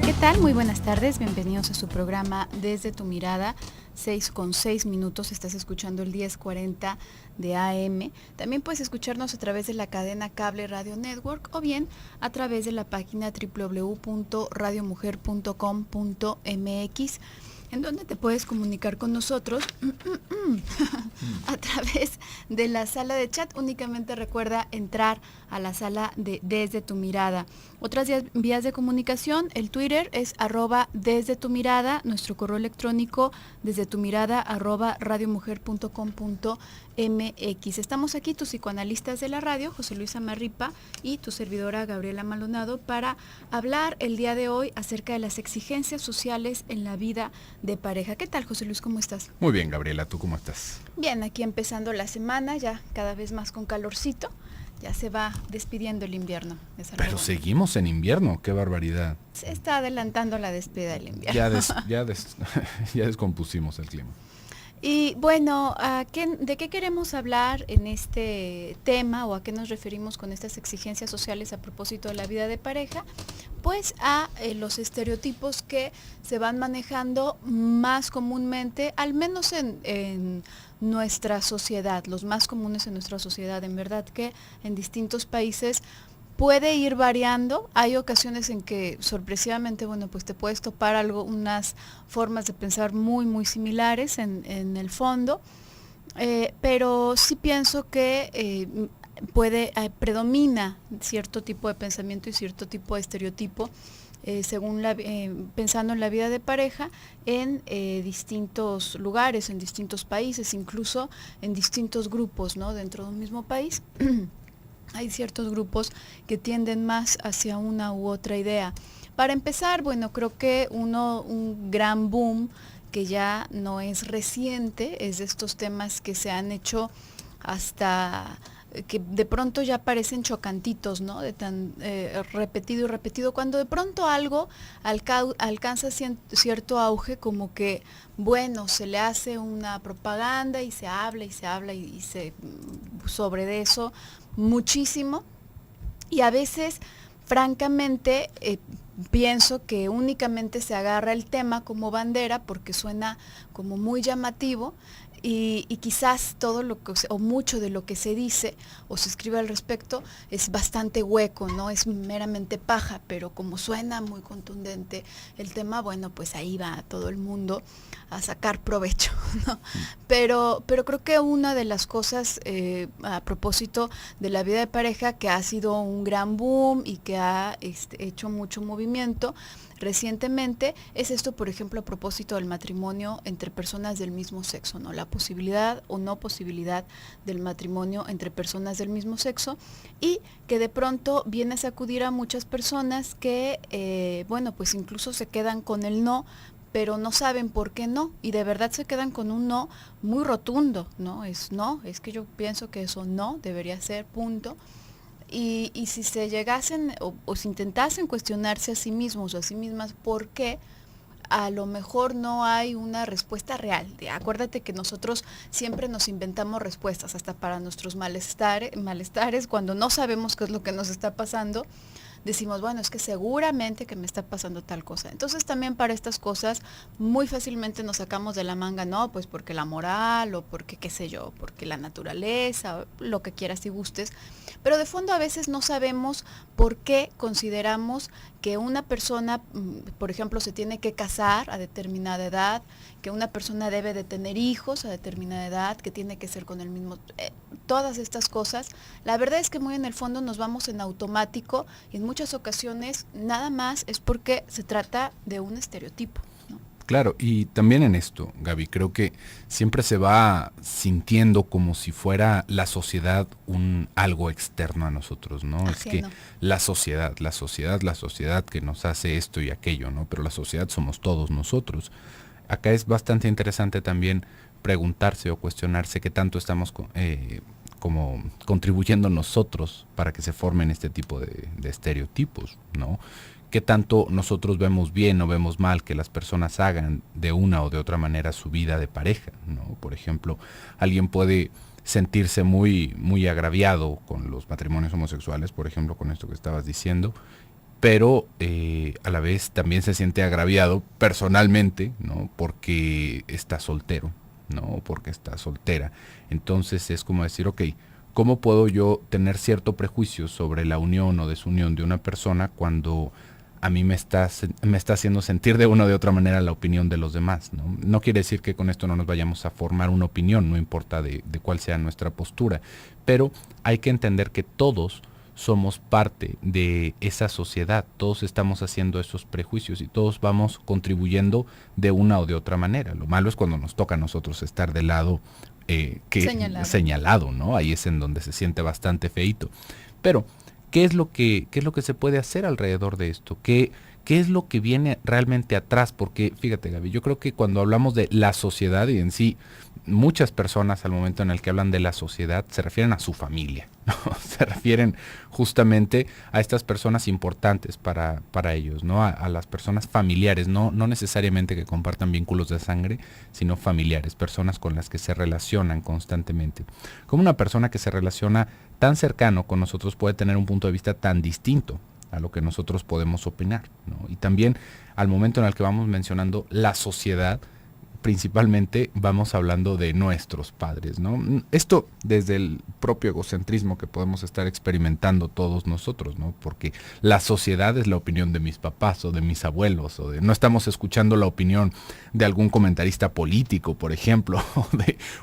¿Qué tal? Muy buenas tardes, bienvenidos a su programa Desde tu Mirada, 6:06. Estás escuchando el 10:40 de AM. También puedes escucharnos a través de la cadena Cable Radio Network o bien a través de la página www.radiomujer.com.mx, en donde te puedes comunicar con nosotros a través de la sala de chat. Únicamente recuerda entrar a la sala de Desde tu Mirada. Otras vías de comunicación: el Twitter es @desde tu mirada, nuestro correo electrónico desde tu mirada @radiomujer.com.mx. Estamos aquí, tus psicoanalistas de la radio, José Luis Amarripa y tu servidora Gabriela Maldonado, para hablar el día de hoy acerca de las exigencias sociales en la vida de pareja. ¿Qué tal, José Luis? ¿Cómo estás? Muy bien, Gabriela, ¿tú cómo estás? Bien, aquí empezando la semana, ya cada vez más con calorcito. Ya se va despidiendo el invierno. Pero seguimos en invierno, qué barbaridad. Se está adelantando la despedida del invierno. Ya descompusimos el clima. Y bueno, ¿de qué queremos hablar en este tema o a qué nos referimos con estas exigencias sociales a propósito de la vida de pareja? Pues a los estereotipos que se van manejando más comúnmente, al menos en nuestra sociedad, los más comunes en nuestra sociedad. En verdad que en distintos países puede ir variando. Hay ocasiones en que sorpresivamente, bueno, pues te puedes topar unas formas de pensar muy, muy similares en el fondo, pero sí pienso que predomina cierto tipo de pensamiento y cierto tipo de estereotipo, pensando en la vida de pareja en distintos lugares, en distintos países, incluso en distintos grupos, ¿no? Dentro de un mismo país. Hay ciertos grupos que tienden más hacia una u otra idea. Para empezar, bueno, creo que un gran boom que ya no es reciente, es de estos temas que se han hecho hasta que de pronto ya parecen chocantitos, ¿no? De tan repetido y repetido, cuando de pronto algo alcanza cierto auge, como que, bueno, se le hace una propaganda y se habla y se habla y se sobre de eso muchísimo, y a veces, francamente, pienso que únicamente se agarra el tema como bandera porque suena como muy llamativo, y quizás todo lo que, o mucho de lo que se dice o se escribe al respecto es bastante hueco, no es meramente paja, pero como suena muy contundente el tema, bueno, pues ahí va todo el mundo a sacar provecho, ¿no? Pero creo que una de las cosas, a propósito de la vida de pareja, que ha sido un gran boom y que ha hecho mucho movimiento recientemente, es esto, por ejemplo, a propósito del matrimonio entre personas del mismo sexo, ¿no? La posibilidad o no posibilidad del matrimonio entre personas del mismo sexo, y que de pronto viene a sacudir a muchas personas que, bueno, pues incluso se quedan con el no, pero no saben por qué no, y de verdad se quedan con un no muy rotundo, ¿no? Es que yo pienso que eso no debería ser, punto. Y si se llegasen o si intentasen cuestionarse a sí mismos o a sí mismas por qué, a lo mejor no hay una respuesta real. Acuérdate que nosotros siempre nos inventamos respuestas, hasta para nuestros malestares, cuando no sabemos qué es lo que nos está pasando. Decimos, bueno, es que seguramente que me está pasando tal cosa. Entonces también para estas cosas muy fácilmente nos sacamos de la manga, no, pues porque la moral, o porque qué sé yo, porque la naturaleza, lo que quieras y gustes. Pero de fondo a veces no sabemos por qué consideramos que una persona, por ejemplo, se tiene que casar a determinada edad, que una persona debe de tener hijos a determinada edad, que tiene que ser con el mismo, todas estas cosas. La verdad es que muy en el fondo nos vamos en automático, y en muchas ocasiones nada más es porque se trata de un estereotipo, ¿no? Claro, y también en esto, Gaby, creo que siempre se va sintiendo como si fuera la sociedad algo externo a nosotros, ¿no? Ajeno. Es que la sociedad que nos hace esto y aquello, ¿no? Pero la sociedad somos todos nosotros. Acá es bastante interesante también preguntarse o cuestionarse qué tanto estamos como contribuyendo nosotros para que se formen este tipo de estereotipos, ¿no? Qué tanto nosotros vemos bien o vemos mal que las personas hagan de una o de otra manera su vida de pareja, ¿no? Por ejemplo, alguien puede sentirse muy, muy agraviado con los matrimonios homosexuales, por ejemplo, con esto que estabas diciendo, pero a la vez también se siente agraviado personalmente, ¿no? Porque está soltero, ¿no? Porque está soltera. Entonces es como decir, ok, ¿cómo puedo yo tener cierto prejuicio sobre la unión o desunión de una persona cuando a mí me está haciendo sentir de una o de otra manera la opinión de los demás, ¿no? No quiere decir que con esto no nos vayamos a formar una opinión, no importa de cuál sea nuestra postura, pero hay que entender que todos somos parte de esa sociedad, todos estamos haciendo esos prejuicios y todos vamos contribuyendo de una o de otra manera. Lo malo es cuando nos toca a nosotros estar del lado señalado, ¿no? Ahí es en donde se siente bastante feíto. Pero, qué es lo que se puede hacer alrededor de esto? ¿Qué es lo que viene realmente atrás? Porque, fíjate, Gaby, yo creo que cuando hablamos de la sociedad y en sí, muchas personas al momento en el que hablan de la sociedad se refieren a su familia, ¿no? Se refieren justamente a estas personas importantes para ellos, ¿no? A las personas familiares, no necesariamente que compartan vínculos de sangre, sino familiares, personas con las que se relacionan constantemente. Como una persona que se relaciona tan cercano con nosotros puede tener un punto de vista tan distinto a lo que nosotros podemos opinar, ¿no? Y también al momento en el que vamos mencionando la sociedad, principalmente vamos hablando de nuestros padres, ¿no? Esto desde el propio egocentrismo que podemos estar experimentando todos nosotros, ¿no? Porque la sociedad es la opinión de mis papás o de mis abuelos, no estamos escuchando la opinión de algún comentarista político, por ejemplo,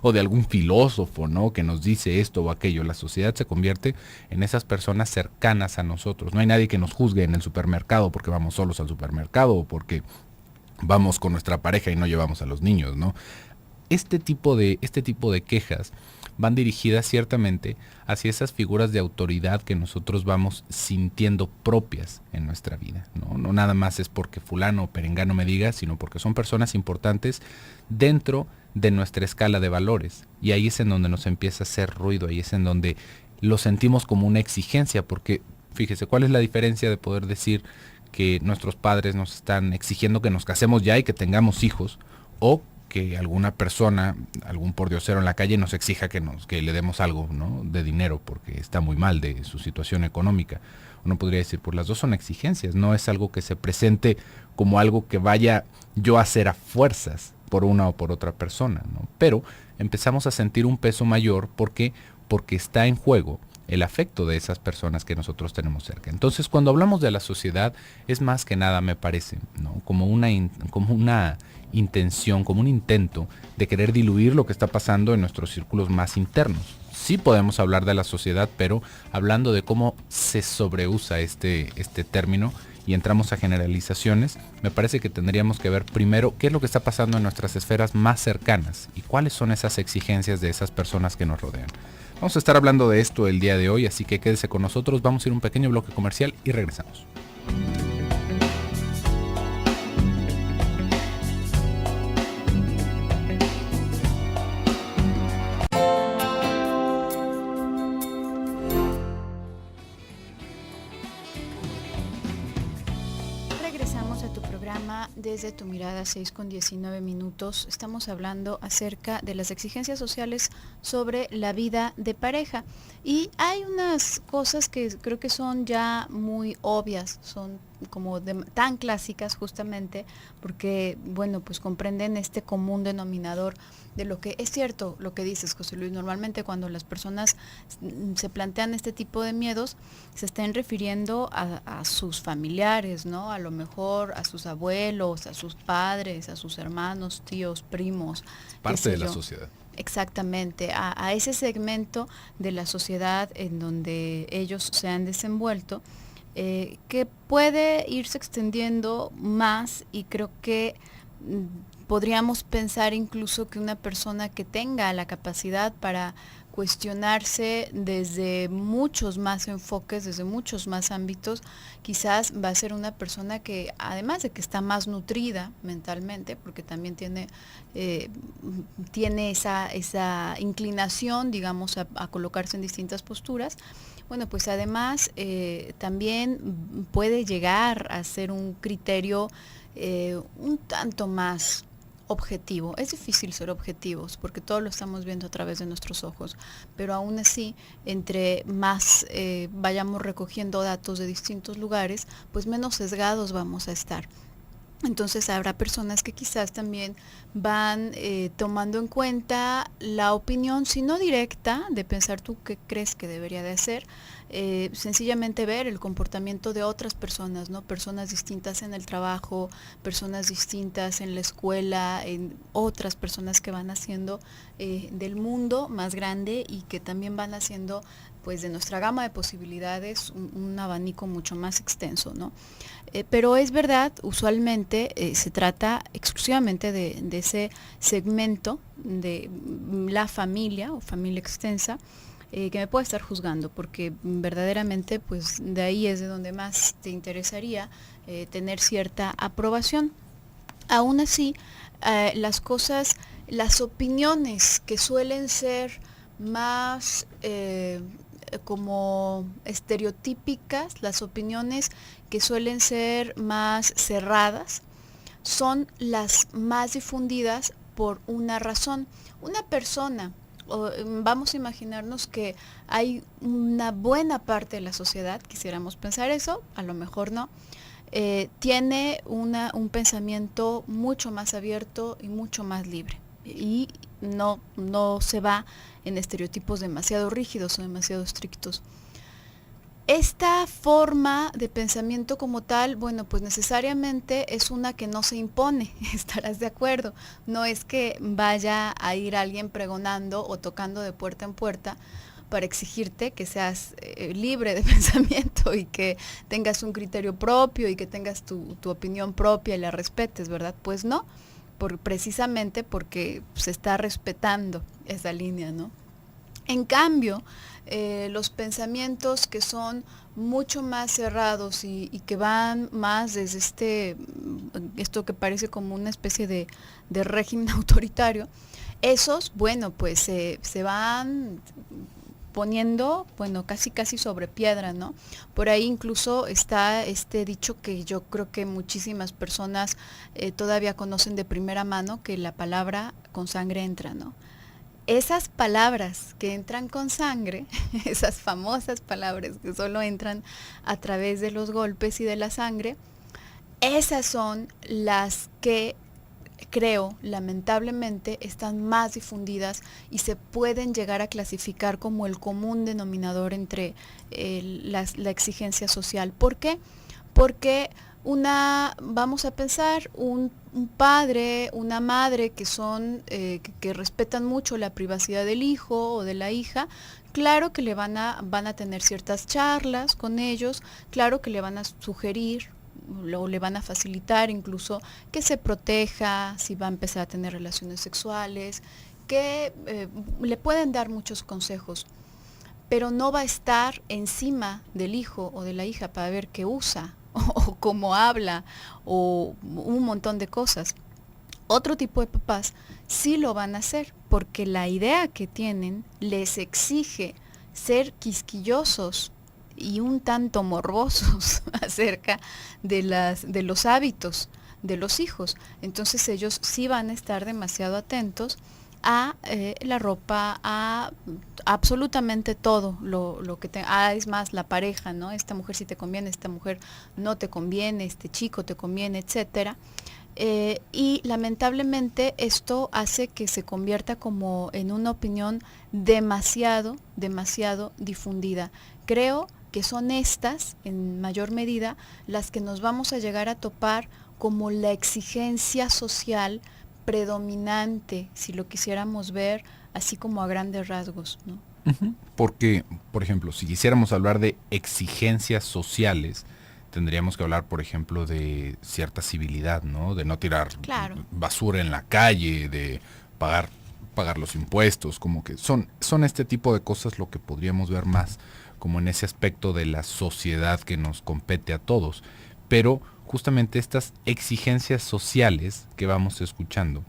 o de algún filósofo, ¿no? Que nos dice esto o aquello. La sociedad se convierte en esas personas cercanas a nosotros. No hay nadie que nos juzgue en el supermercado porque vamos solos al supermercado o porque vamos con nuestra pareja y no llevamos a los niños, ¿no? Este tipo de quejas van dirigidas ciertamente hacia esas figuras de autoridad que nosotros vamos sintiendo propias en nuestra vida, ¿no? No nada más es porque fulano o perengano me diga, sino porque son personas importantes dentro de nuestra escala de valores. Y ahí es en donde nos empieza a hacer ruido, ahí es en donde lo sentimos como una exigencia, porque fíjese, ¿cuál es la diferencia de poder decir que nuestros padres nos están exigiendo que nos casemos ya y que tengamos hijos, o que alguna persona, algún pordiosero en la calle nos exija que le demos algo, ¿no? De dinero porque está muy mal de su situación económica? Uno podría decir, pues las dos son exigencias, no es algo que se presente como algo que vaya yo a hacer a fuerzas por una o por otra persona, ¿no? Pero empezamos a sentir un peso mayor porque está en juego el afecto de esas personas que nosotros tenemos cerca. Entonces, cuando hablamos de la sociedad, es más que nada, me parece, ¿no? Como una intención, como un intento de querer diluir lo que está pasando en nuestros círculos más internos. Sí podemos hablar de la sociedad, pero hablando de cómo se sobreusa este término y entramos a generalizaciones, me parece que tendríamos que ver primero qué es lo que está pasando en nuestras esferas más cercanas y cuáles son esas exigencias de esas personas que nos rodean. Vamos a estar hablando de esto el día de hoy, así que quédese con nosotros, vamos a ir a un pequeño bloque comercial y regresamos. Desde tu mirada, 6:19. Estamos hablando acerca de las exigencias sociales sobre la vida de pareja. Y hay unas cosas que creo que son ya muy obvias, son como tan clásicas justamente, porque, bueno, pues comprenden este común denominador de lo que es cierto, lo que dices, José Luis. Normalmente cuando las personas se plantean este tipo de miedos, se están refiriendo a sus familiares, ¿no? A lo mejor a sus abuelos, a sus padres, a sus hermanos, tíos, primos. Parte de la sociedad. Exactamente, a ese segmento de la sociedad en donde ellos se han desenvuelto, que puede irse extendiendo más, y creo que podríamos pensar incluso que una persona que tenga la capacidad para cuestionarse desde muchos más enfoques, desde muchos más ámbitos, quizás va a ser una persona que, además de que está más nutrida mentalmente, porque también tiene esa inclinación, digamos, a colocarse en distintas posturas. Bueno, pues además también puede llegar a ser un criterio un tanto más objetivo. Es difícil ser objetivos porque todo lo estamos viendo a través de nuestros ojos, pero aún así, entre más vayamos recogiendo datos de distintos lugares, pues menos sesgados vamos a estar. Entonces habrá personas que quizás también van tomando en cuenta la opinión, si no directa, de pensar tú qué crees que debería de hacer, sencillamente ver el comportamiento de otras personas, ¿no? Personas distintas en el trabajo, personas distintas en la escuela, en otras personas que van haciendo del mundo más grande y que también van haciendo pues de nuestra gama de posibilidades un abanico mucho más extenso, ¿no? Pero es verdad, usualmente se trata exclusivamente de ese segmento de la familia o familia extensa que me puede estar juzgando, porque verdaderamente pues de ahí es de donde más te interesaría tener cierta aprobación. Aún así, las opiniones que suelen ser más como estereotípicas, las opiniones que suelen ser más cerradas, son las más difundidas por una razón. Una persona, vamos a imaginarnos que hay una buena parte de la sociedad, quisiéramos pensar eso, a lo mejor no, tiene un pensamiento mucho más abierto y mucho más libre. Y no se va en estereotipos demasiado rígidos o demasiado estrictos. Esta forma de pensamiento como tal, bueno, pues necesariamente es una que no se impone, estarás de acuerdo. No es que vaya a ir alguien pregonando o tocando de puerta en puerta para exigirte que seas libre de pensamiento y que tengas un criterio propio y que tengas tu opinión propia y la respetes, ¿verdad? Pues no. Precisamente porque se está respetando esa línea, ¿no? En cambio, los pensamientos que son mucho más cerrados y que van más desde esto que parece como una especie de régimen autoritario, esos, bueno, pues se van poniendo, bueno, casi sobre piedra, ¿no? Por ahí incluso está este dicho que yo creo que muchísimas personas todavía conocen de primera mano, que la palabra con sangre entra, ¿no? Esas palabras que entran con sangre, esas famosas palabras que solo entran a través de los golpes y de la sangre, esas son las que creo, lamentablemente, están más difundidas y se pueden llegar a clasificar como el común denominador entre la exigencia social. ¿Por qué? Porque vamos a pensar, un padre, una madre que son, que respetan mucho la privacidad del hijo o de la hija, claro que van a tener ciertas charlas con ellos, claro que le van a sugerir, o le van a facilitar incluso que se proteja si va a empezar a tener relaciones sexuales, que le pueden dar muchos consejos, pero no va a estar encima del hijo o de la hija para ver qué usa o cómo habla o un montón de cosas. Otro tipo de papás sí lo van a hacer porque la idea que tienen les exige ser quisquillosos y un tanto morbosos acerca de los hábitos de los hijos. Entonces ellos sí van a estar demasiado atentos a la ropa, a absolutamente todo lo que es más la pareja, ¿no? Esta mujer sí te conviene, esta mujer no te conviene, este chico te conviene, etcétera. Y lamentablemente esto hace que se convierta como en una opinión demasiado difundida. Creo que son estas, en mayor medida, las que nos vamos a llegar a topar como la exigencia social predominante, si lo quisiéramos ver así como a grandes rasgos, ¿no? Porque, por ejemplo, si quisiéramos hablar de exigencias sociales, tendríamos que hablar, por ejemplo, de cierta civilidad, ¿no? De no tirar basura en la calle, de pagar los impuestos, como que son este tipo de cosas lo que podríamos ver más como en ese aspecto de la sociedad que nos compete a todos. Pero justamente estas exigencias sociales que vamos escuchando,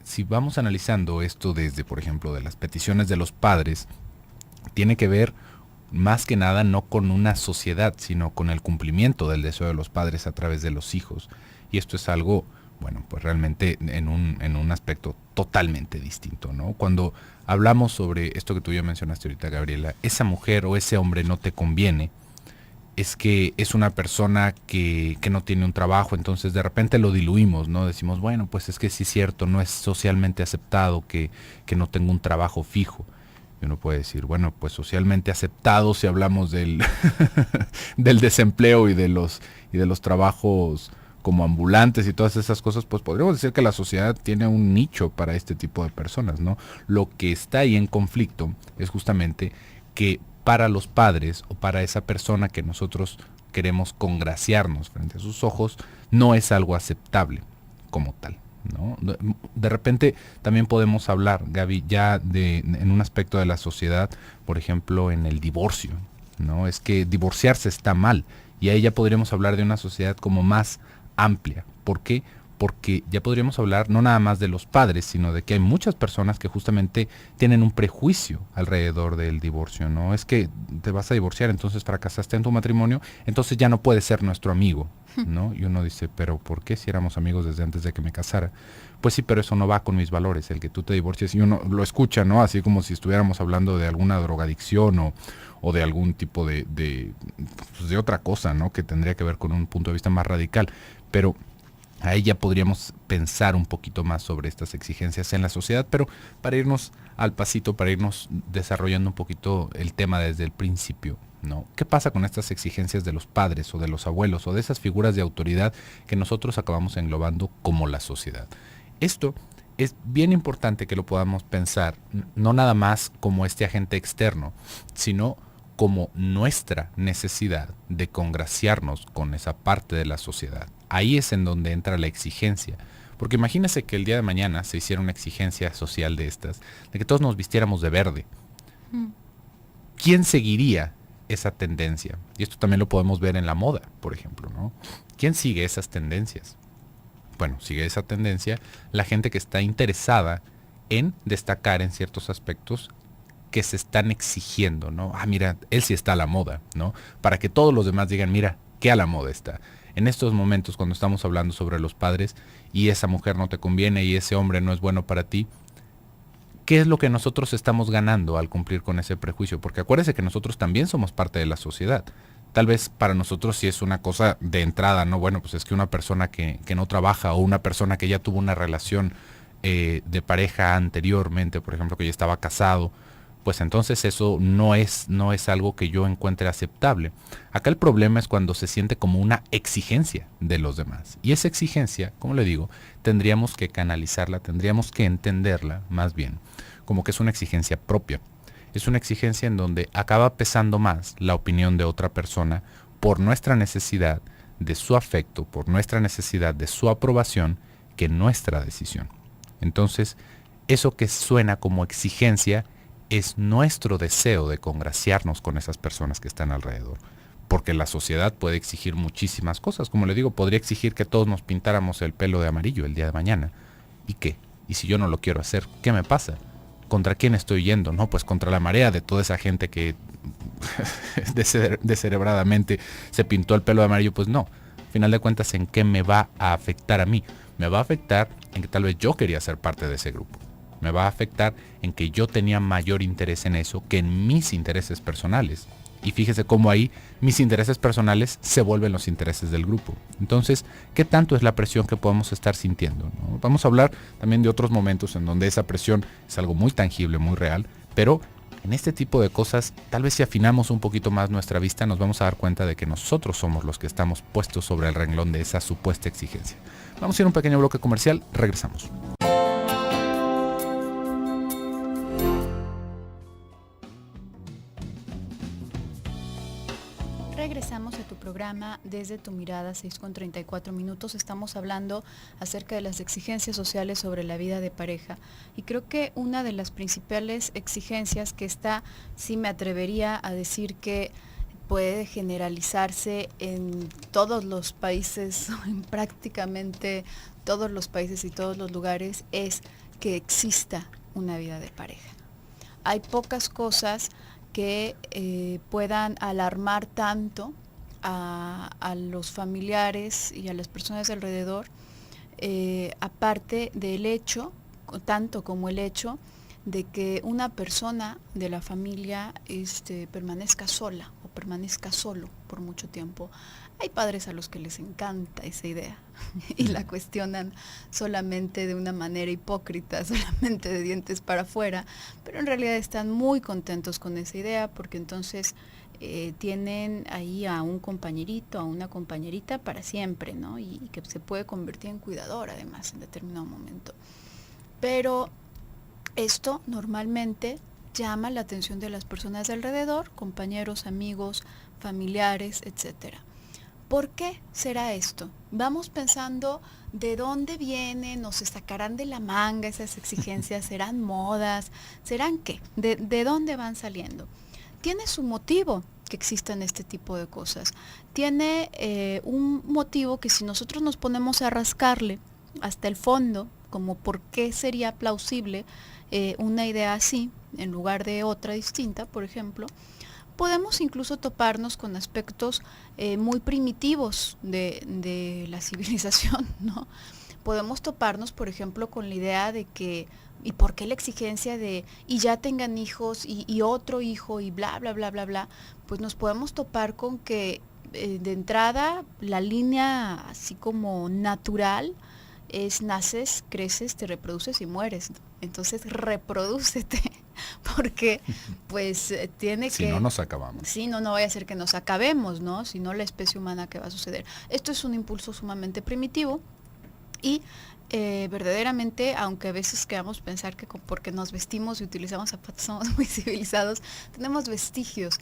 si vamos analizando esto desde, por ejemplo, de las peticiones de los padres, tiene que ver más que nada no con una sociedad, sino con el cumplimiento del deseo de los padres a través de los hijos. Y esto es algo Bueno, pues realmente en un aspecto totalmente distinto, ¿no? Cuando hablamos sobre esto que tú ya mencionaste ahorita, Gabriela, esa mujer o ese hombre no te conviene, es que es una persona que no tiene un trabajo, entonces de repente lo diluimos, ¿no? Decimos, bueno, pues es que sí es cierto, no es socialmente aceptado que no tenga un trabajo fijo. Y uno puede decir, bueno, pues socialmente aceptado si hablamos del, del desempleo y de los trabajos como ambulantes y todas esas cosas, pues podríamos decir que la sociedad tiene un nicho para este tipo de personas, ¿no? Lo que está ahí en conflicto es justamente que para los padres o para esa persona que nosotros queremos congraciarnos frente a sus ojos, no es algo aceptable como tal, ¿no? De repente también podemos hablar, Gaby, ya en un aspecto de la sociedad, por ejemplo, en el divorcio, ¿no? Es que divorciarse está mal y ahí ya podríamos hablar de una sociedad como más amplia. ¿Por qué? Porque ya podríamos hablar no nada más de los padres, sino de que hay muchas personas que justamente tienen un prejuicio alrededor del divorcio, ¿no? Es que te vas a divorciar, entonces fracasaste en tu matrimonio, entonces ya no puedes ser nuestro amigo, ¿no? Y uno dice, pero ¿por qué si éramos amigos desde antes de que me casara? Pues sí, pero eso no va con mis valores, el que tú te divorcies, y uno lo escucha, ¿no? Así como si estuviéramos hablando de alguna drogadicción o de algún tipo pues de otra cosa, ¿no? Que tendría que ver con un punto de vista más radical. Pero ahí ya podríamos pensar un poquito más sobre estas exigencias en la sociedad, pero para irnos al pasito, para irnos desarrollando un poquito el tema desde el principio, ¿no? ¿Qué pasa con estas exigencias de los padres o de los abuelos o de esas figuras de autoridad que nosotros acabamos englobando como la sociedad? Esto es bien importante que lo podamos pensar, no nada más como este agente externo, sino como nuestra necesidad de congraciarnos con esa parte de la sociedad. Ahí es en donde entra la exigencia. Porque imagínese que el día de mañana se hiciera una exigencia social de estas, de que todos nos vistiéramos de verde. Mm. ¿Quién seguiría esa tendencia? Y esto también lo podemos ver en la moda, por ejemplo, ¿no? ¿Quién sigue esas tendencias? Bueno, sigue esa tendencia la gente que está interesada en destacar en ciertos aspectos que se están exigiendo, ¿no? Ah, mira, él sí está a la moda, ¿no? Para que todos los demás digan, mira, qué a la moda está. En estos momentos, cuando estamos hablando sobre los padres y esa mujer no te conviene y ese hombre no es bueno para ti, ¿qué es lo que nosotros estamos ganando al cumplir con ese prejuicio? Porque acuérdese que nosotros también somos parte de la sociedad. Tal vez para nosotros sí es una cosa de entrada, ¿no? Bueno, pues es que una persona que no trabaja o una persona que ya tuvo una relación de pareja anteriormente, por ejemplo, que ya estaba casado, pues entonces eso no es algo que yo encuentre aceptable. Acá el problema es cuando se siente como una exigencia de los demás. Y esa exigencia, como le digo, tendríamos que canalizarla, tendríamos que entenderla más bien, como que es una exigencia propia. Es una exigencia en donde acaba pesando más la opinión de otra persona por nuestra necesidad de su afecto, por nuestra necesidad de su aprobación, que nuestra decisión. Entonces, eso que suena como exigencia es nuestro deseo de congraciarnos con esas personas que están alrededor. Porque la sociedad puede exigir muchísimas cosas. Como le digo, podría exigir que todos nos pintáramos el pelo de amarillo el día de mañana. ¿Y qué? ¿Y si yo no lo quiero hacer? ¿Qué me pasa? ¿Contra quién estoy yendo? No, pues contra la marea de toda esa gente que descerebradamente se pintó el pelo de amarillo. Pues no. Al final de cuentas, ¿en qué me va a afectar a mí? Me va a afectar en que tal vez yo quería ser parte de ese grupo. Me va a afectar en que yo tenía mayor interés en eso que en mis intereses personales. Y fíjese cómo ahí mis intereses personales se vuelven los intereses del grupo. Entonces, ¿qué tanto es la presión que podemos estar sintiendo, ¿no? Vamos a hablar también de otros momentos en donde esa presión es algo muy tangible, muy real, pero en este tipo de cosas, tal vez si afinamos un poquito más nuestra vista, nos vamos a dar cuenta de que nosotros somos los que estamos puestos sobre el renglón de esa supuesta exigencia. Vamos a ir a un pequeño bloque comercial, regresamos. Regresamos a tu programa Desde tu Mirada, 6:34. Estamos hablando acerca de las exigencias sociales sobre la vida de pareja. Y creo que una de las principales exigencias, que esta sí me atrevería a decir que puede generalizarse en todos los países, en prácticamente todos los países y todos los lugares, es que exista una vida de pareja. Hay pocas cosas que puedan alarmar tanto a los familiares y a las personas de alrededor aparte del hecho, tanto como el hecho de que una persona de la familia permanezca sola o permanezca solo por mucho tiempo. Hay padres a los que les encanta esa idea y la cuestionan solamente de una manera hipócrita, solamente de dientes para afuera, pero en realidad están muy contentos con esa idea porque entonces tienen ahí a un compañerito, a una compañerita para siempre, ¿no? Y que se puede convertir en cuidador además en determinado momento. Pero esto normalmente llama la atención de las personas de alrededor, compañeros, amigos, familiares, etcétera. ¿Por qué será esto? Vamos pensando de dónde vienen, o se sacarán de la manga esas exigencias, serán modas, serán qué, de dónde van saliendo. Tiene su motivo que existan este tipo de cosas. Tiene un motivo que si nosotros nos ponemos a rascarle hasta el fondo, como por qué sería plausible una idea así en lugar de otra distinta, por ejemplo, podemos incluso toparnos con aspectos muy primitivos de la civilización, ¿no? Podemos toparnos, por ejemplo, con la idea de que, ¿y por qué la exigencia de, y ya tengan hijos, y otro hijo, y bla, bla, bla, bla, bla? Pues nos podemos topar con que de entrada la línea así como natural es naces, creces, te reproduces y mueres. Entonces reprodúcete, porque pues tiene Si que... no, nos acabamos. Sí, no vaya a ser que nos acabemos, ¿no? Si no, la especie humana, ¿qué va a suceder? Esto es un impulso sumamente primitivo y verdaderamente, aunque a veces queramos pensar que porque nos vestimos y utilizamos zapatos somos muy civilizados, tenemos vestigios,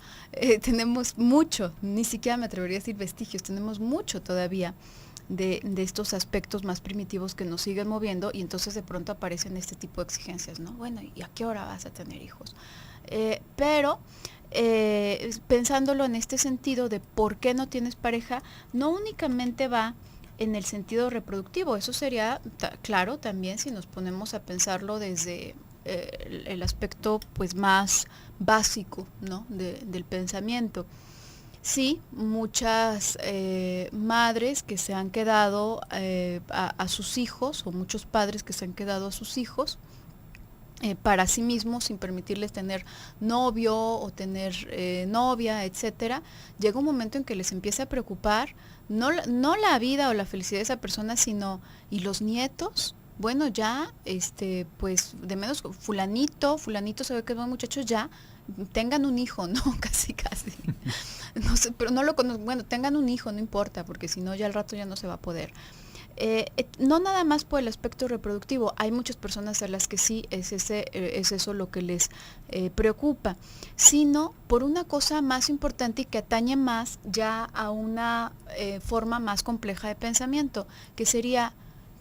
tenemos mucho, ni siquiera me atrevería a decir vestigios, tenemos mucho todavía de estos aspectos más primitivos que nos siguen moviendo y entonces de pronto aparecen este tipo de exigencias, ¿no? Bueno, ¿y a qué hora vas a tener hijos? Pero pensándolo en este sentido de por qué no tienes pareja, no únicamente va en el sentido reproductivo, eso sería claro también si nos ponemos a pensarlo desde el aspecto pues más básico, ¿no? del pensamiento. Sí, muchas madres que se han quedado a sus hijos, o muchos padres que se han quedado a sus hijos para sí mismos sin permitirles tener novio o tener novia, etcétera, llega un momento en que les empieza a preocupar no la vida o la felicidad de esa persona, sino ¿y los nietos? Bueno, ya, pues de menos fulanito se ve que es buen muchacho, ya tengan un hijo, ¿no? Casi. No sé, pero no lo conozco. Bueno, tengan un hijo, no importa, porque si no ya al rato ya no se va a poder. No nada más por el aspecto reproductivo, hay muchas personas a las que sí es eso lo que les preocupa, sino por una cosa más importante y que atañe más ya a una forma más compleja de pensamiento, que sería,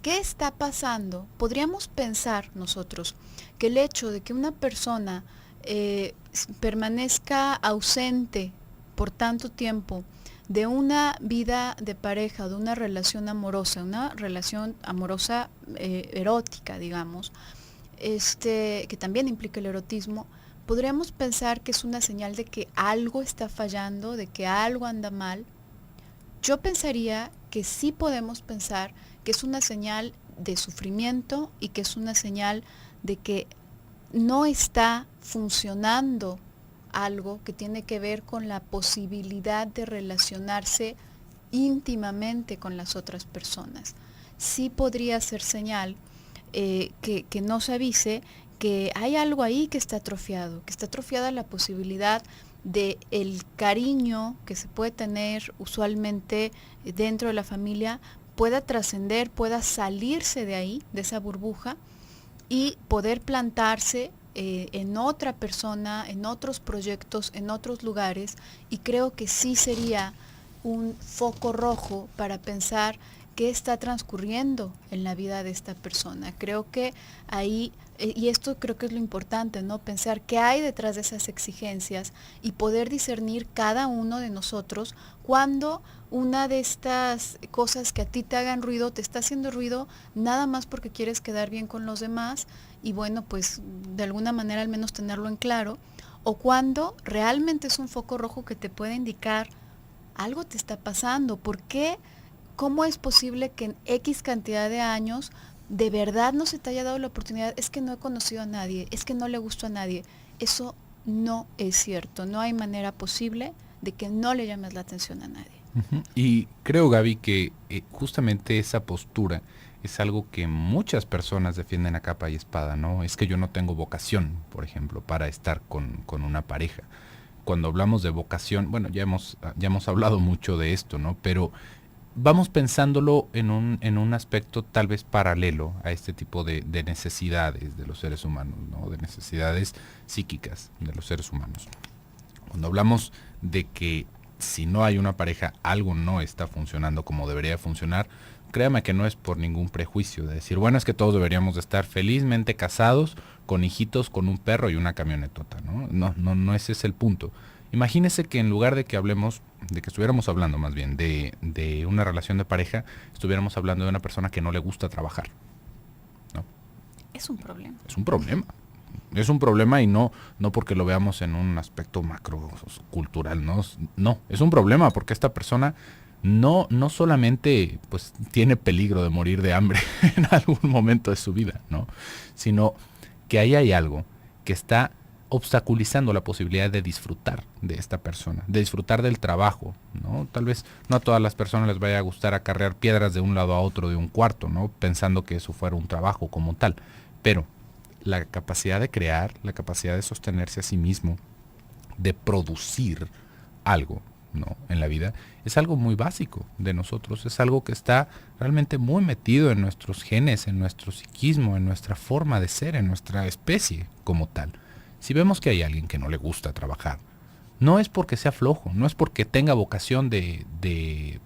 ¿qué está pasando? Podríamos pensar nosotros que el hecho de que una persona permanezca ausente por tanto tiempo de una vida de pareja, de una relación amorosa erótica, digamos, que también implica el erotismo, podríamos pensar que es una señal de que algo está fallando, de que algo anda mal. Yo pensaría que sí podemos pensar que es una señal de sufrimiento y que es una señal de que no está funcionando algo que tiene que ver con la posibilidad de relacionarse íntimamente con las otras personas. Sí podría ser señal que nos avise que hay algo ahí que está atrofiada la posibilidad de el cariño que se puede tener usualmente dentro de la familia pueda trascender, pueda salirse de ahí, de esa burbuja, y poder plantarse en otra persona, en otros proyectos, en otros lugares, y creo que sí sería un foco rojo para pensar qué está transcurriendo en la vida de esta persona. Creo que ahí, y esto creo que es lo importante, ¿no? Pensar qué hay detrás de esas exigencias y poder discernir cada uno de nosotros cuando una de estas cosas que a ti te hagan ruido, te está haciendo ruido nada más porque quieres quedar bien con los demás y bueno, pues de alguna manera al menos tenerlo en claro, o cuando realmente es un foco rojo que te puede indicar algo te está pasando. ¿Por qué ¿cómo es posible que en X cantidad de años de verdad no se te haya dado la oportunidad? Es que no he conocido a nadie, es que no le gusto a nadie. Eso no es cierto, no hay manera posible de que no le llames la atención a nadie. Uh-huh. Y creo, Gaby, que justamente esa postura es algo que muchas personas defienden a capa y espada, ¿no? Es que yo no tengo vocación, por ejemplo, para estar con una pareja. Cuando hablamos de vocación, bueno, ya hemos hablado mucho de esto, ¿no? Pero vamos pensándolo en un aspecto tal vez paralelo a este tipo de necesidades de los seres humanos, ¿no? De necesidades psíquicas de los seres humanos. Cuando hablamos de que si no hay una pareja, algo no está funcionando como debería funcionar, créame que no es por ningún prejuicio de decir, bueno, es que todos deberíamos de estar felizmente casados, con hijitos, con un perro y una camionetota, ¿no? No ese es el punto. Imagínese que en lugar de que hablemos, de que estuviéramos hablando más bien de una relación de pareja, estuviéramos hablando de una persona que no le gusta trabajar, ¿no? Es un problema. Es un problema. Es un problema y no porque lo veamos en un aspecto macro cultural, no, es un problema porque esta persona no solamente pues tiene peligro de morir de hambre en algún momento de su vida, ¿no? Sino que ahí hay algo que está obstaculizando la posibilidad de disfrutar de esta persona, de disfrutar del trabajo, ¿no? Tal vez no a todas las personas les vaya a gustar acarrear piedras de un lado a otro de un cuarto, ¿no? Pensando que eso fuera un trabajo como tal, pero la capacidad de crear, la capacidad de sostenerse a sí mismo, de producir algo, ¿no? En la vida, es algo muy básico de nosotros, es algo que está realmente muy metido en nuestros genes, en nuestro psiquismo, en nuestra forma de ser, en nuestra especie como tal. Si vemos que hay alguien que no le gusta trabajar, no es porque sea flojo, no es porque tenga vocación de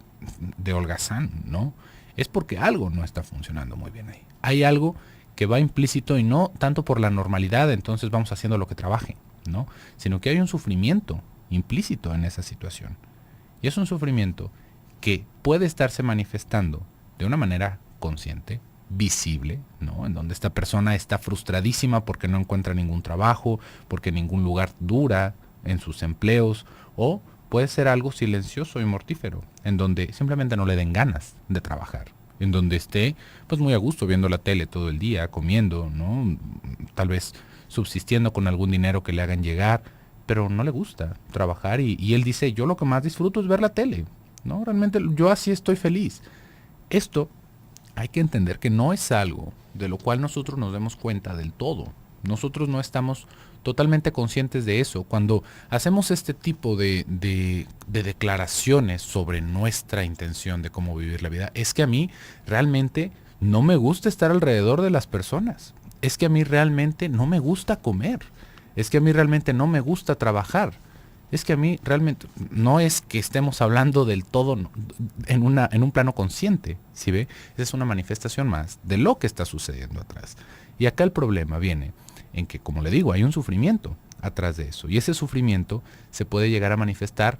holgazán, ¿no? Es porque algo no está funcionando muy bien ahí. Hay algo que va implícito y no tanto por la normalidad, entonces vamos haciendo lo que trabaje, ¿no? Sino que hay un sufrimiento implícito en esa situación. Y es un sufrimiento que puede estarse manifestando de una manera consciente, visible, ¿no? En donde esta persona está frustradísima porque no encuentra ningún trabajo, porque ningún lugar dura en sus empleos, o puede ser algo silencioso y mortífero, en donde simplemente no le den ganas de trabajar, en donde esté pues muy a gusto viendo la tele todo el día, comiendo, ¿no? Tal vez subsistiendo con algún dinero que le hagan llegar, pero no le gusta trabajar y él dice, yo lo que más disfruto es ver la tele, ¿no? Realmente yo así estoy feliz. Esto hay que entender que no es algo de lo cual nosotros nos demos cuenta del todo. Nosotros no estamos totalmente conscientes de eso. Cuando hacemos este tipo de declaraciones sobre nuestra intención de cómo vivir la vida, es que a mí realmente no me gusta estar alrededor de las personas. Es que a mí realmente no me gusta comer. Es que a mí realmente no me gusta trabajar. Es que a mí realmente no es que estemos hablando del todo en un plano consciente, ¿sí ve? Esa es una manifestación más de lo que está sucediendo atrás. Y acá el problema viene en que, como le digo, hay un sufrimiento atrás de eso. Y ese sufrimiento se puede llegar a manifestar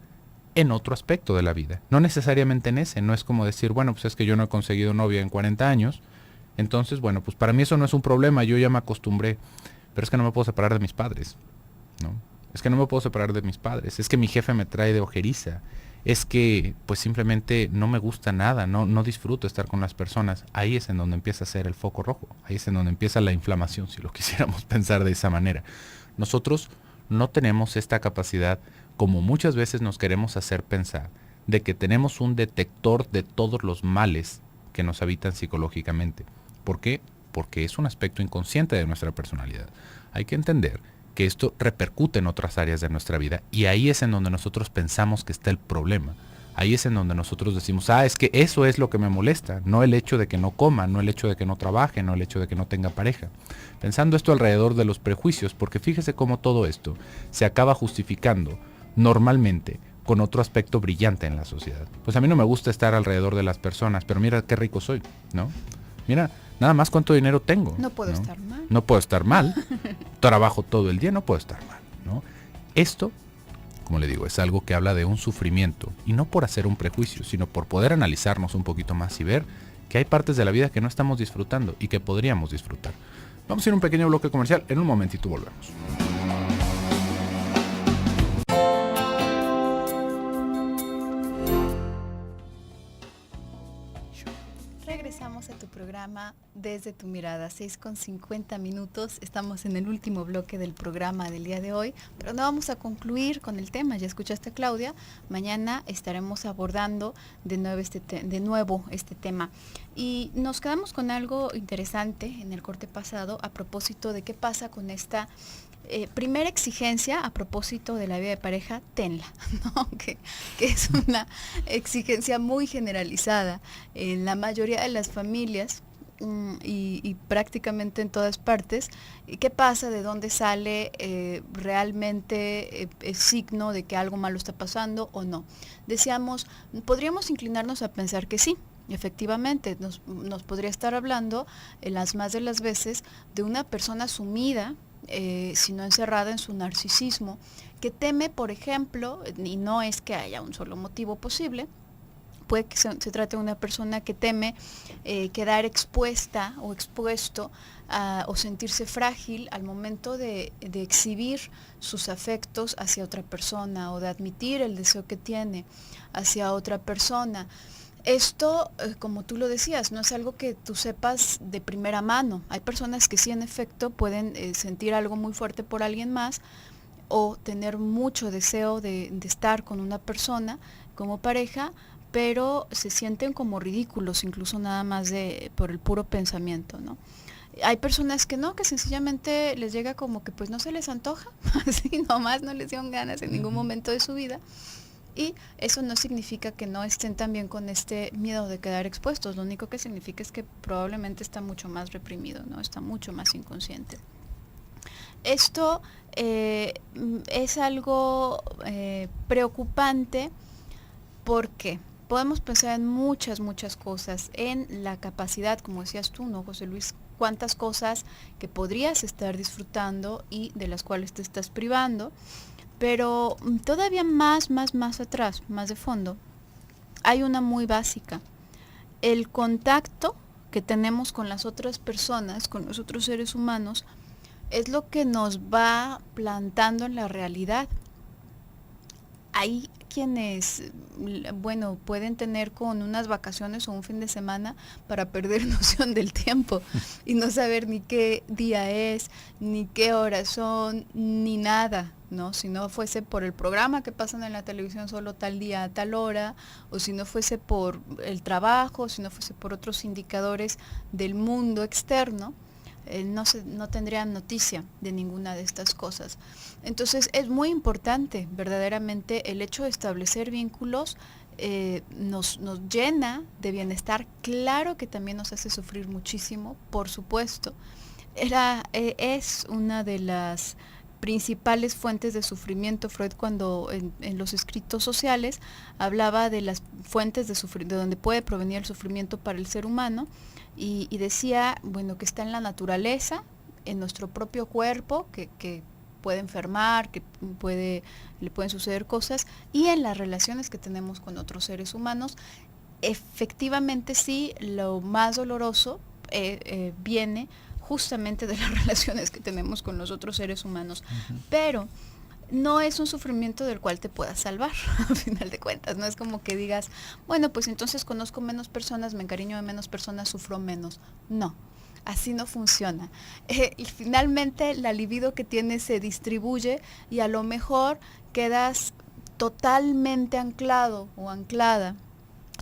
en otro aspecto de la vida. No necesariamente en ese. No es como decir, bueno, pues es que yo no he conseguido novia en 40 años. Entonces, bueno, pues para mí eso no es un problema. Yo ya me acostumbré. Pero es que no me puedo separar de mis padres, ¿no? Es que no me puedo separar de mis padres. Es que mi jefe me trae de ojeriza. Es que pues simplemente no me gusta nada, no disfruto estar con las personas. Ahí es en donde empieza a ser el foco rojo. Ahí es en donde empieza la inflamación, si lo quisiéramos pensar de esa manera. Nosotros no tenemos esta capacidad, como muchas veces nos queremos hacer pensar, de que tenemos un detector de todos los males que nos habitan psicológicamente. ¿Por qué? Porque es un aspecto inconsciente de nuestra personalidad. Hay que entender que esto repercute en otras áreas de nuestra vida y ahí es en donde nosotros pensamos que está el problema. Ahí es en donde nosotros decimos, es que eso es lo que me molesta, no el hecho de que no coma, no el hecho de que no trabaje, no el hecho de que no tenga pareja. Pensando esto alrededor de los prejuicios, porque fíjese cómo todo esto se acaba justificando normalmente con otro aspecto brillante en la sociedad. Pues a mí no me gusta estar alrededor de las personas, pero mira qué rico soy, ¿no? Mira, nada más cuánto dinero tengo. No puedo estar mal. No puedo estar mal. Trabajo todo el día, no puedo estar mal, ¿no? Esto, como le digo, es algo que habla de un sufrimiento. Y no por hacer un prejuicio, sino por poder analizarnos un poquito más y ver que hay partes de la vida que no estamos disfrutando y que podríamos disfrutar. Vamos a ir a un pequeño bloque comercial. En un momentito volvemos. Regresamos a tu programa Desde tu Mirada, 6:50. Estamos en el último bloque del programa del día de hoy, pero no vamos a concluir con el tema. Ya escuchaste a Claudia. Mañana estaremos abordando de nuevo este tema. Y nos quedamos con algo interesante en el corte pasado a propósito de qué pasa con esta primera exigencia a propósito de la vida de pareja, tenla, ¿no? que es una exigencia muy generalizada en la mayoría de las familias y prácticamente en todas partes. ¿Qué pasa? ¿De dónde sale realmente el signo de que algo malo está pasando o no? Decíamos, podríamos inclinarnos a pensar que sí. Efectivamente, nos podría estar hablando las más de las veces de una persona sumida, sino encerrada en su narcisismo, que teme, por ejemplo, y no es que haya un solo motivo posible, puede que se trate de una persona que teme quedar expuesta o expuesto o sentirse frágil al momento de exhibir sus afectos hacia otra persona o de admitir el deseo que tiene hacia otra persona. Esto, como tú lo decías, no es algo que tú sepas de primera mano. Hay personas que sí, en efecto, pueden sentir algo muy fuerte por alguien más o tener mucho deseo de estar con una persona como pareja, pero se sienten como ridículos, incluso nada más por el puro pensamiento, ¿no? Hay personas que no, que sencillamente les llega como que pues no se les antoja, así nomás no les dieron ganas en ningún momento de su vida. Y eso no significa que no estén también con este miedo de quedar expuestos, lo único que significa es que probablemente está mucho más reprimido, ¿no? Está mucho más inconsciente. Esto es algo preocupante porque podemos pensar en muchas cosas, en la capacidad, como decías tú, ¿no, José Luis? Cuántas cosas que podrías estar disfrutando y de las cuales te estás privando. Pero todavía más atrás, más de fondo, hay una muy básica. El contacto que tenemos con las otras personas, con los otros seres humanos, es lo que nos va plantando en la realidad. Hay quienes, bueno, pueden tener con unas vacaciones o un fin de semana para perder noción del tiempo y no saber ni qué día es, ni qué horas son, ni nada, ¿no? Si no fuese por el programa que pasan en la televisión solo tal día a tal hora, o si no fuese por el trabajo, si no fuese por otros indicadores del mundo externo, no tendrían noticia de ninguna de estas cosas. Entonces es muy importante verdaderamente el hecho de establecer vínculos. Nos llena de bienestar, claro que también nos hace sufrir muchísimo, por supuesto. Es una de las principales fuentes de sufrimiento. Freud, cuando en los escritos sociales hablaba de las fuentes de donde puede provenir el sufrimiento para el ser humano, y decía, bueno, que está en la naturaleza, en nuestro propio cuerpo, que puede enfermar, le pueden suceder cosas, y en las relaciones que tenemos con otros seres humanos. Efectivamente, sí, lo más doloroso viene justamente de las relaciones que tenemos con los otros seres humanos, pero no es un sufrimiento del cual te puedas salvar, a final de cuentas. No es como que digas, bueno, pues entonces conozco menos personas, me encariño de menos personas, sufro menos. No, así no funciona. Y finalmente la libido que tienes se distribuye y a lo mejor quedas totalmente anclado o anclada.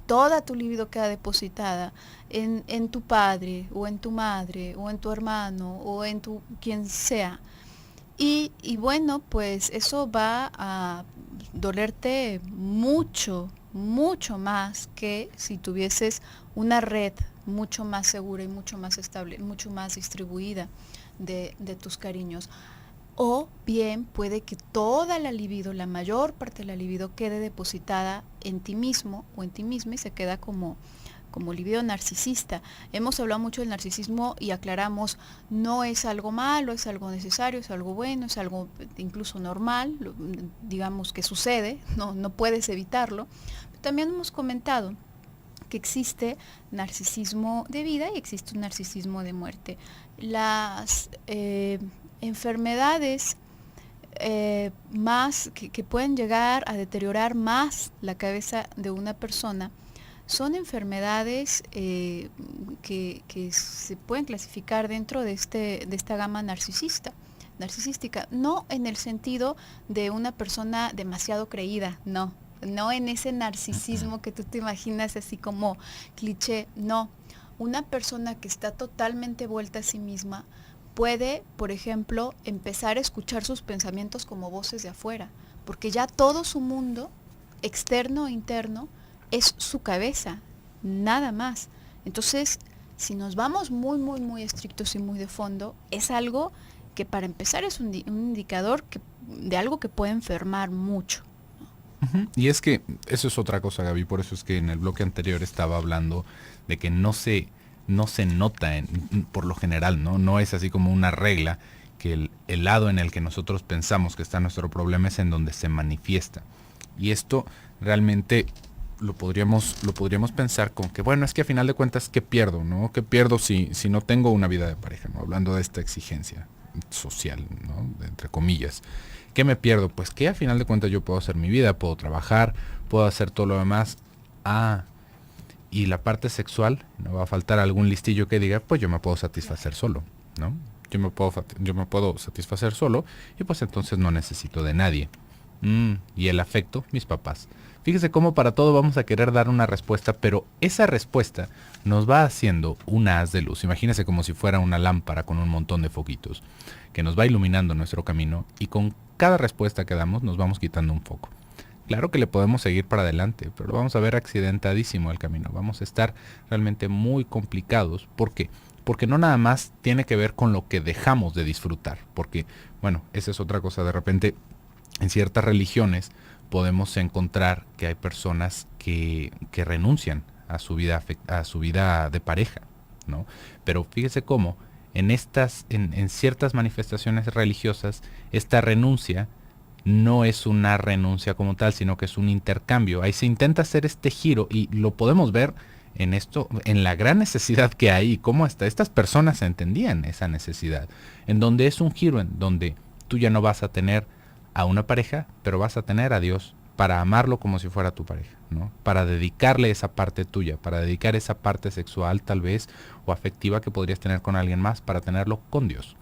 Toda tu libido queda depositada en tu padre o en tu madre o en tu hermano o en quien sea. Y bueno, pues eso va a dolerte mucho más que si tuvieses una red mucho más segura y mucho más estable, mucho más distribuida de tus cariños. O bien puede que toda la libido, la mayor parte de la libido, quede depositada en ti mismo o en ti misma y se queda como libido narcisista. Hemos hablado mucho del narcisismo y aclaramos, no es algo malo, es algo necesario, es algo bueno, es algo incluso normal, digamos que sucede, no puedes evitarlo. Pero también hemos comentado que existe narcisismo de vida y existe un narcisismo de muerte. Las enfermedades más que pueden llegar a deteriorar más la cabeza de una persona son enfermedades que se pueden clasificar dentro de esta gama narcisística, no en el sentido de una persona demasiado creída, no en ese narcisismo que tú te imaginas así como cliché, no. Una persona que está totalmente vuelta a sí misma puede, por ejemplo, empezar a escuchar sus pensamientos como voces de afuera, porque ya todo su mundo, externo e interno, es su cabeza, nada más. Entonces, si nos vamos muy estrictos y muy de fondo, es algo que para empezar es un indicador de algo que puede enfermar mucho. Y es que eso es otra cosa, Gaby, por eso es que en el bloque anterior estaba hablando de que no se nota por lo general, no es así como una regla, que el lado en el que nosotros pensamos que está nuestro problema es en donde se manifiesta. Y esto realmente lo podríamos pensar con que, bueno, es que a final de cuentas, ¿qué pierdo? ¿Qué pierdo si no tengo una vida de pareja? Hablando de esta exigencia social, entre comillas. ¿Qué me pierdo? Pues que a final de cuentas yo puedo hacer mi vida, puedo trabajar, puedo hacer todo lo demás. Y la parte sexual, no va a faltar algún listillo que diga, pues yo me puedo satisfacer solo, ¿no? Yo me puedo satisfacer solo y pues entonces no necesito de nadie. Y el afecto, mis papás. Fíjese cómo para todo vamos a querer dar una respuesta, pero esa respuesta nos va haciendo un haz de luz. Imagínese como si fuera una lámpara con un montón de foquitos que nos va iluminando nuestro camino, y con cada respuesta que damos nos vamos quitando un foco. Claro que le podemos seguir para adelante, pero lo vamos a ver accidentadísimo el camino. Vamos a estar realmente muy complicados. ¿Por qué? Porque no nada más tiene que ver con lo que dejamos de disfrutar. Porque, bueno, esa es otra cosa. De repente, en ciertas religiones podemos encontrar que hay personas que renuncian a su vida de pareja, ¿no? Pero fíjese cómo en ciertas manifestaciones religiosas esta renuncia no es una renuncia como tal, sino que es un intercambio. Ahí se intenta hacer este giro y lo podemos ver en esto, en la gran necesidad que hay y cómo hasta estas personas entendían esa necesidad, en donde es un giro en donde tú ya no vas a tener a una pareja, pero vas a tener a Dios para amarlo como si fuera tu pareja, ¿no? Para dedicarle esa parte tuya, para dedicar esa parte sexual tal vez o afectiva que podrías tener con alguien más, para tenerlo con Dios.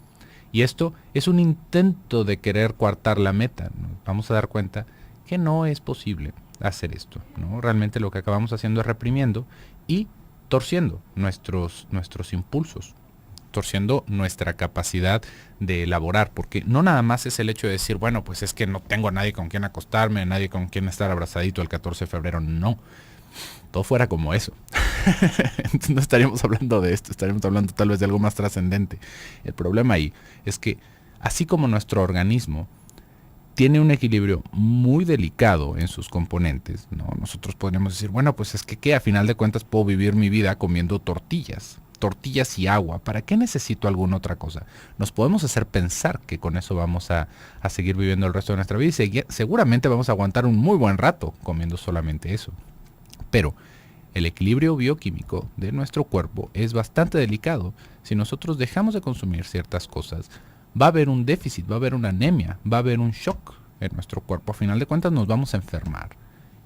Y esto es un intento de querer coartar la meta, ¿no? Vamos a dar cuenta que no es posible hacer esto, ¿no? Realmente lo que acabamos haciendo es reprimiendo y torciendo nuestros impulsos, torciendo nuestra capacidad de elaborar, porque no nada más es el hecho de decir, bueno, pues es que no tengo a nadie con quien acostarme, a nadie con quien estar abrazadito el 14 de febrero, no. Todo fuera como eso. No estaríamos hablando de esto, estaríamos hablando tal vez de algo más trascendente. El problema ahí es que así como nuestro organismo tiene un equilibrio muy delicado en sus componentes, ¿no? Nosotros podríamos decir, bueno, pues es que a final de cuentas puedo vivir mi vida comiendo tortillas y agua. ¿Para qué necesito alguna otra cosa? Nos podemos hacer pensar que con eso vamos a seguir viviendo el resto de nuestra vida y seguramente vamos a aguantar un muy buen rato comiendo solamente eso. Pero el equilibrio bioquímico de nuestro cuerpo es bastante delicado. Si nosotros dejamos de consumir ciertas cosas, va a haber un déficit, va a haber una anemia, va a haber un shock en nuestro cuerpo. A final de cuentas nos vamos a enfermar.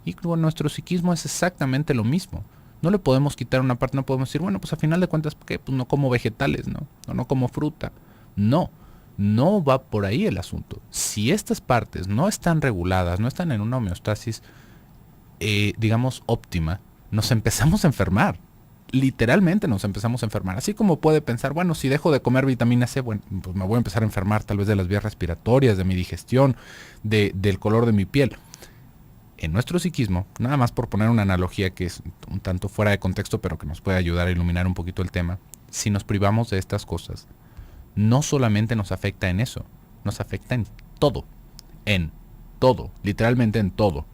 Y con nuestro psiquismo es exactamente lo mismo. No le podemos quitar una parte, no podemos decir, bueno, pues a final de cuentas, ¿qué? Pues no como vegetales, ¿no? No como fruta. No va por ahí el asunto. Si estas partes no están reguladas, no están en una homeostasis, digamos, óptima, nos empezamos a enfermar. Literalmente nos empezamos a enfermar. Así como puede pensar, bueno, si dejo de comer vitamina C, bueno, pues me voy a empezar a enfermar tal vez de las vías respiratorias, de mi digestión, del color de mi piel. En nuestro psiquismo, nada más por poner una analogía que es un tanto fuera de contexto, pero que nos puede ayudar a iluminar un poquito el tema, si nos privamos de estas cosas, no solamente nos afecta en eso, nos afecta en todo, literalmente en todo.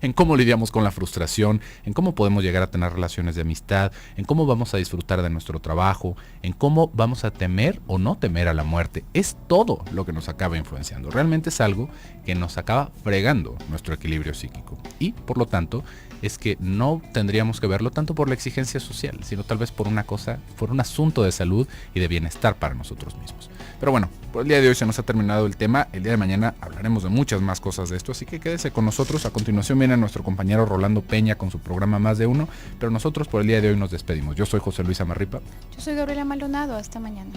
En cómo lidiamos con la frustración, en cómo podemos llegar a tener relaciones de amistad, en cómo vamos a disfrutar de nuestro trabajo, en cómo vamos a temer o no temer a la muerte. Es todo lo que nos acaba influenciando. Realmente es algo que nos acaba fregando nuestro equilibrio psíquico. Y, por lo tanto, es que no tendríamos que verlo tanto por la exigencia social, sino tal vez por un asunto de salud y de bienestar para nosotros mismos. Pero bueno, por el día de hoy se nos ha terminado el tema. El día de mañana hablaremos de muchas más cosas de esto, así que quédese con nosotros. A continuación viene nuestro compañero Rolando Peña con su programa Más de Uno, pero nosotros por el día de hoy nos despedimos. Yo soy José Luis Amarripa. Yo soy Gabriela Maldonado. Hasta mañana.